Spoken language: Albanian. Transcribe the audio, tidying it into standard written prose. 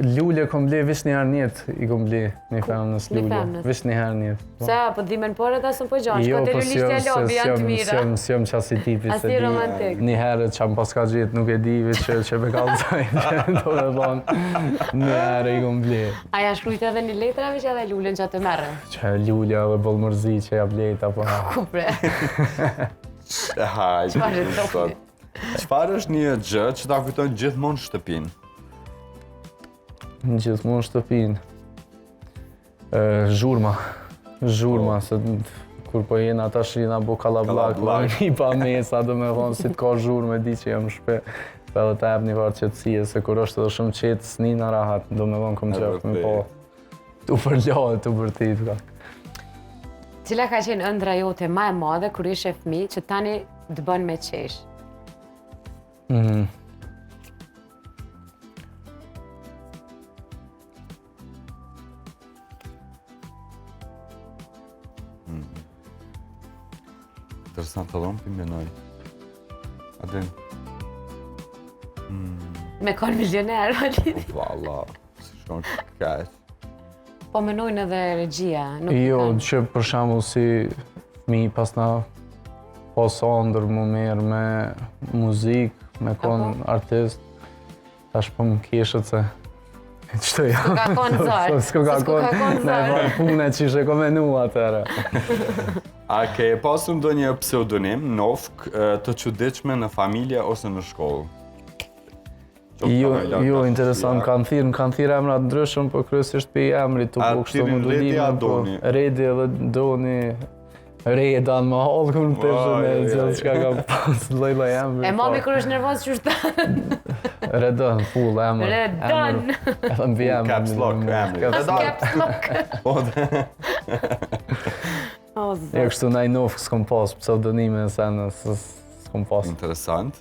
Lule kom ble vish një herë njetë, i kom ble një femnës lule. Vish një herë njetë. Sa, po dhimen por edhe asën po gjanë, shko të lulishtja lobi, janë të mira. Sjom qasi tipi se Asi romantik. Një herë që am paska gjithë nuk e di, që me kalëzajnë, do me thonë, një herë i kom ble. A ja shkrujt edhe një letra veç edhe lulen që të merre? Që lulja dhe bëllë mërzi që ja blejt, apo... Kupre. Çfarë është një gjë që ta kujton gjithmonë shtëpinë? Gjithmonë shtëpinë. Zhurma. Zhurma, se kur po jena tash jena bo kalablak, i pa mesa, do me thonë, si t'ka zhurme, di që jam shpe, edhe ta jep një varë qëtësie, se kur është edhe shumë qetë, s'nina rahat, do me thonë, kom qef me po, t'u përllohë, t'u bërtit, ka. Cila ka qenë ëndra jote ma e madhe kur ishe fëmijë që tani të bën me qesh? Interesant të dhomë për mjenoj. Adin? Me kon milioner, Validi. Valla, si shonë kajt. Po menojnë edhe regjia, nuk i Jo, kanë. që për shembull si fëmi pas na posa ndër mu merë me muzikë, me kon artist, tash po më keshët se qëto jam. S'ku ka konë zarë. S'ku ka konë me varë pune që ishe ko menu atëre. A ke pasur ndonjë pseudonim, nofk, të çuditshme në familje ose në shkollë? Jo, interesant, kanë thirë emrat ndryshëm, po kryesisht për emrit të po kështu më Redi a Doni? Redi edhe Doni, Redan më hallë këmë të shumë e gjithë që ka pas lojloj emri. E mami kur është nervoz që shtanë? Redan, full emër. Redan! Edhe mbi emër. Caps lock emri. Caps lock. Ja kështu naj nofë s'kom pas, pseudonime në senës s'kom pas. Interesant.